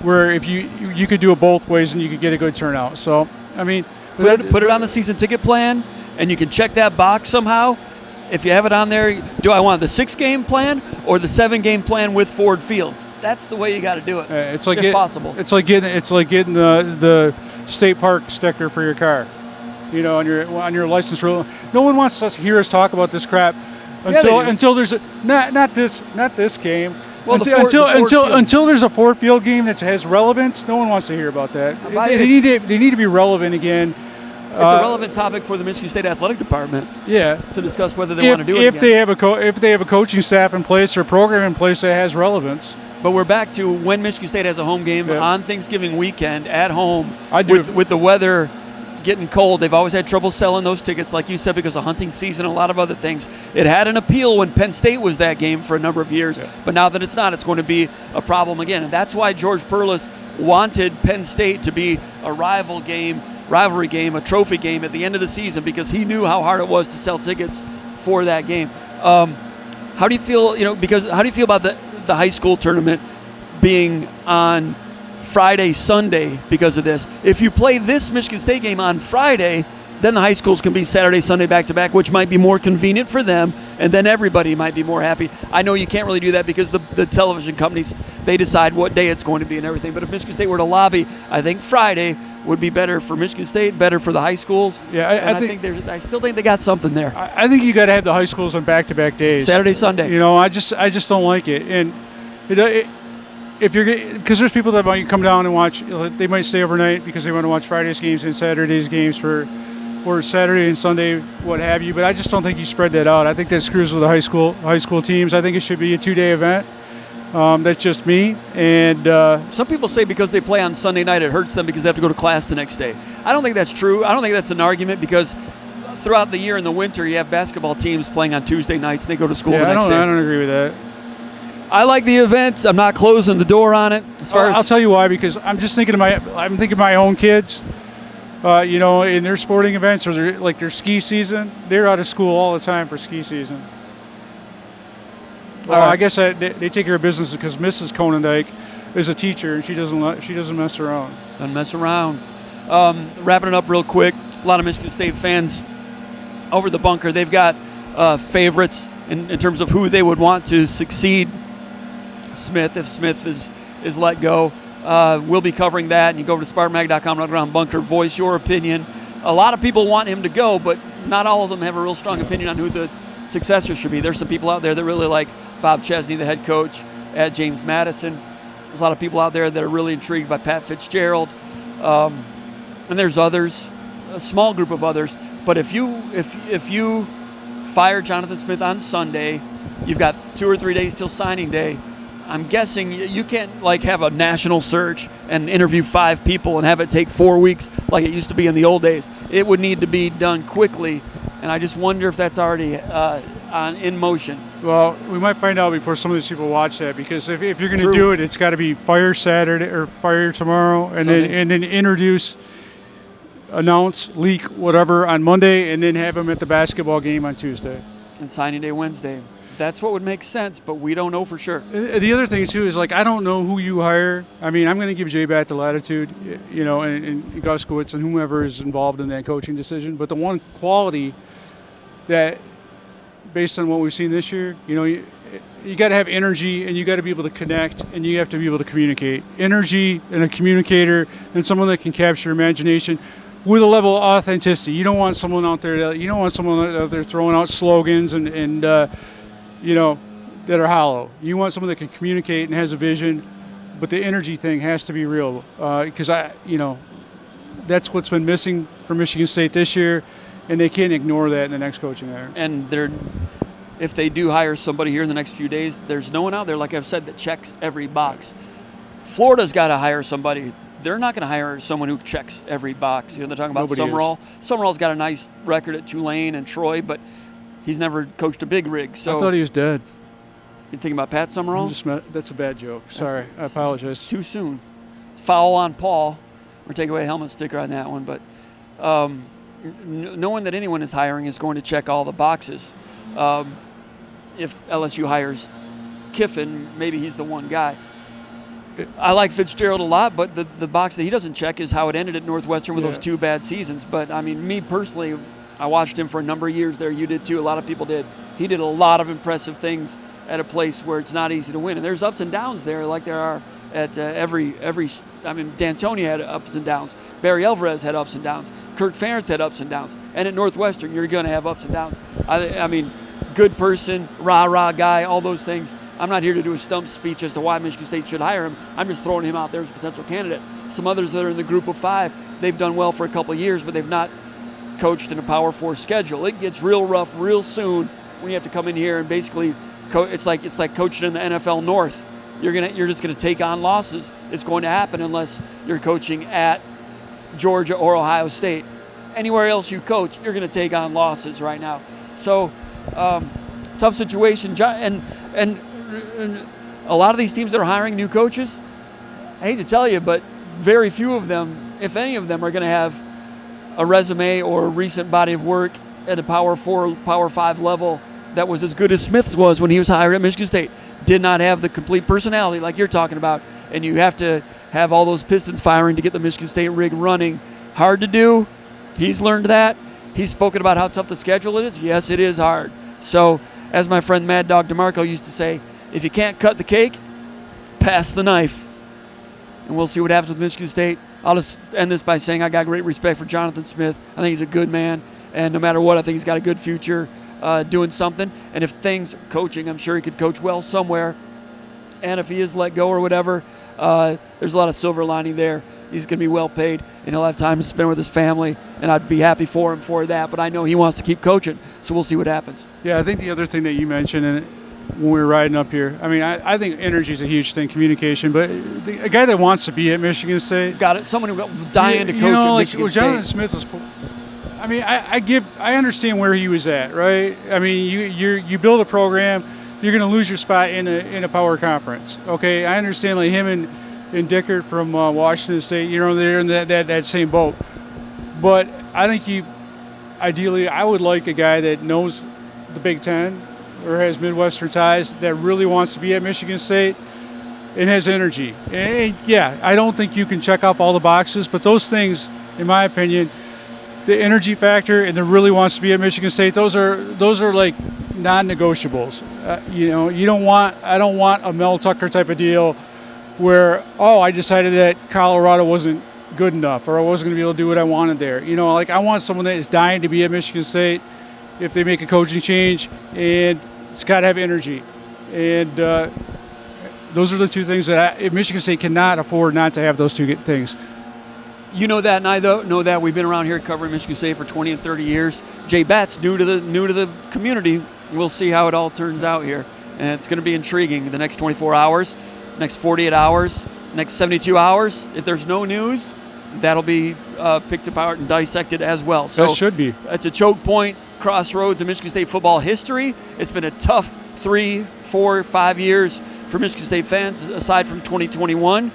where if you could do it both ways and you could get a good turnout. So, I mean, put it on the season ticket plan, and you can check that box somehow. If you have it on there, do I want the 6-game plan or the 7-game plan with Ford Field? That's the way you got to do it. It's like if possible. It's like getting the state park sticker for your car, on your license. No one wants to hear us talk about this crap until there's not this game. Well, until there's a Ford Field game that has relevance, no one wants to hear about that. They need to be relevant again. It's a relevant topic for the Michigan State Athletic Department. Yeah, to discuss whether they want to do it. If they have a coaching staff in place or a program in place that has relevance. But we're back to when Michigan State has a home game on Thanksgiving weekend at home. With the weather getting cold, they've always had trouble selling those tickets, like you said, because of hunting season and a lot of other things. It had an appeal when Penn State was that game for a number of years, but now that it's not, it's going to be a problem again. And that's why George Perlis wanted Penn State to be a rivalry game, a trophy game at the end of the season, because he knew how hard it was to sell tickets for that game. How do you feel? How do you feel about the high school tournament being on Friday, Sunday because of this? If you play this Michigan State game on Friday, then the high schools can be Saturday, Sunday back-to-back, which might be more convenient for them, and then everybody might be more happy. I know you can't really do that because the television companies, they decide what day it's going to be and everything, but if Michigan State were to lobby, I think Friday would be better for Michigan State, better for the high schools. Yeah, I still think they got something there. I think you got to have the high schools on back-to-back days. Saturday, Sunday. I just don't like it. And if you're, because there's people that might come down and watch, they might stay overnight because they want to watch Friday's games and Saturday's games or Saturday and Sunday, what have you. But I just don't think you spread that out. I think that screws with the high school teams. I think it should be a 2-day event. That's just me. And some people say because they play on Sunday night, it hurts them because they have to go to class the next day. I don't think that's true. I don't think that's an argument because throughout the year in the winter, you have basketball teams playing on Tuesday nights and they go to school the next day. I don't agree with that. I like the events. I'm not closing the door on it. I'll tell you why, because I'm just thinking of my own kids. In their sporting events or their ski season, they're out of school all the time for ski season. I guess they take care of business because Mrs. Konyndyk is a teacher and she doesn't mess around. Doesn't mess around. Wrapping it up real quick. A lot of Michigan State fans over the bunker. They've got favorites in terms of who they would want to succeed Smith if Smith is let go. We'll be covering that, and you go over to SpartanMag.com, right around bunker, voice your opinion. A lot of people want him to go, but not all of them have a real strong opinion on who the successor should be. There's some people out there that really like Bob Chesney, the head coach at James Madison. There's a lot of people out there that are really intrigued by Pat Fitzgerald, and there's others, a small group of others. But if you fire Jonathan Smith on Sunday, you've got 2 or 3 days till signing day. I'm guessing you can't have a national search and interview 5 people and have it take 4 weeks like it used to be in the old days. It would need to be done quickly, and I just wonder if that's already in motion. Well, we might find out before some of these people watch that, because if you're going to do it, it's got to be fire Saturday or fire tomorrow, and then introduce, announce, leak, whatever on Monday, and then have them at the basketball game on Tuesday. And signing day Wednesday. That's what would make sense, but we don't know for sure. The other thing, too, is I don't know who you hire. I mean, I'm going to give J-Bat the latitude, and Guskowitz and whomever is involved in that coaching decision. But the one quality that, based on what we've seen this year, you got to have energy, and you got to be able to connect, and you have to be able to communicate. Energy and a communicator and someone that can capture imagination with a level of authenticity. You don't want someone out there throwing out slogans and that are hollow. You want someone that can communicate and has a vision, but the energy thing has to be real, because that's what's been missing from Michigan State this year, and they can't ignore that in the next coaching there. And if they do hire somebody here in the next few days, there's no one out there, like I've said, that checks every box. Florida's got to hire somebody. They're not going to hire someone who checks every box. They're talking about Summerall. Summerall's got a nice record at Tulane and Troy, but he's never coached a big rig. So I thought he was dead. You're thinking about Pat Summerall? That's a bad joke. Sorry, I apologize. Too soon. Foul on Paul. Or take away a helmet sticker on that one. But knowing that anyone is hiring is going to check all the boxes. If LSU hires Kiffin, maybe he's the one guy. I like Fitzgerald a lot, but the box that he doesn't check is how it ended at Northwestern with those 2 bad seasons. But, I mean, me personally, I watched him for a number of years there. You did too. A lot of people did. He did a lot of impressive things at a place where it's not easy to win. And there's ups and downs there like there are at every. I mean, D'Antoni had ups and downs. Barry Alvarez had ups and downs. Kirk Ferentz had ups and downs. And at Northwestern, you're going to have ups and downs. I mean, good person, rah-rah guy, all those things. I'm not here to do a stump speech as to why Michigan State should hire him. I'm just throwing him out there as a potential candidate. Some others that are in the group of 5, they've done well for a couple of years, but they've not coached in a Power 4 schedule. It gets real rough real soon when you have to come in here and basically it's like coaching in the NFL North. You're just gonna take on losses. It's going to happen unless you're coaching at Georgia or Ohio State. Anywhere else you coach, you're going to take on losses right now. So, tough situation. And a lot of these teams that are hiring new coaches, I hate to tell you, but very few of them, if any of them, are going to have a resume or a recent body of work at a Power 4, Power 5 level that was as good as Smith's was when he was hired at Michigan State. Did not have the complete personality like you're talking about, and you have to have all those pistons firing to get the Michigan State rig running. Hard to do. He's learned that. He's spoken about how tough the schedule is. Yes, it is hard. So, as my friend Mad Dog DeMarco used to say, if you can't cut the cake, pass the knife. And we'll see what happens with Michigan State. I'll just end this by saying I got great respect for Jonathan Smith. I think he's a good man, and no matter what, I think he's got a good future doing something. And if things coaching, I'm sure he could coach well somewhere. And if he is let go or whatever, there's a lot of silver lining there. He's going to be well paid, and he'll have time to spend with his family, and I'd be happy for him for that. But I know he wants to keep coaching, so we'll see what happens. Yeah, I think the other thing that you mentioned, and when we were riding up here, I mean, I think energy is a huge thing, communication. But a guy that wants to be at Michigan State, got it. Someone who dying to coach at Michigan State. Jonathan Smith was. I mean, I understand where he was at, right? I mean, you build a program, you're going to lose your spot in a power conference. Okay, I understand, like him and Dickert from Washington State, they're in that same boat. But I think ideally, I would like a guy that knows the Big Ten or has Midwestern ties that really wants to be at Michigan State and has energy. And yeah, I don't think you can check off all the boxes, but those things, in my opinion, the energy factor and the really wants to be at Michigan State, those are like non-negotiables. I don't want a Mel Tucker type of deal where, I decided that Colorado wasn't good enough or I wasn't going to be able to do what I wanted there. I want someone that is dying to be at Michigan State if they make a coaching change, and it's got to have energy. And those are the two things that Michigan State cannot afford not to have those two things. You know that, and I know that. We've been around here covering Michigan State for 20 and 30 years. Jay Batt's new to the community. We'll see how it all turns out here, and it's going to be intriguing. The next 24 hours, next 48 hours, next 72 hours. If there's no news, that'll be picked apart and dissected as well. So that should be. It's a choke point, crossroads in Michigan State football history. It's been a tough 3, 4, 5 years for Michigan State fans, aside from 2021.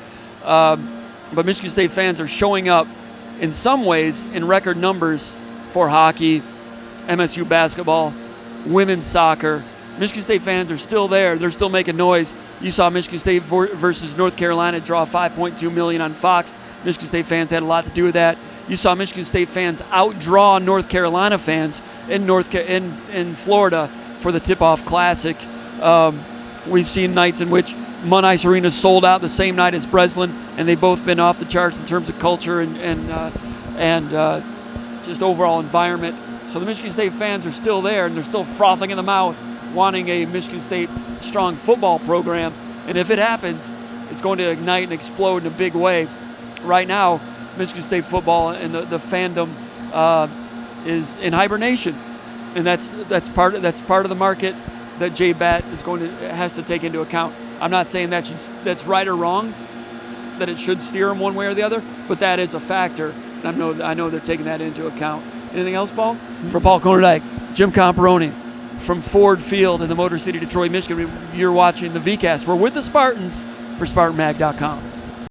But Michigan State fans are showing up in some ways in record numbers for hockey, MSU basketball, women's soccer. Michigan State fans are still there. They're still making noise. You saw Michigan State versus North Carolina draw $5.2 million on Fox. Michigan State fans had a lot to do with that. You saw Michigan State fans outdraw North Carolina fans in Florida for the Tip-Off Classic. We've seen nights in which Munn Ice Arena sold out the same night as Breslin, and they've both been off the charts in terms of culture and just overall environment. So the Michigan State fans are still there, and they're still frothing in the mouth, wanting a Michigan State strong football program. And if it happens, it's going to ignite and explode in a big way. Right now, Michigan State football and the fandom is in hibernation, and that's part of the market that Jay Batt has to take into account. I'm not saying that's right or wrong, that it should steer them one way or the other, but that is a factor, and I know they're taking that into account. Anything else, Paul? For Paul Konyndyk, Jim Comparoni from Ford Field in the Motor City, Detroit, Michigan. You're watching the VCast. We're with the Spartans for SpartanMag.com.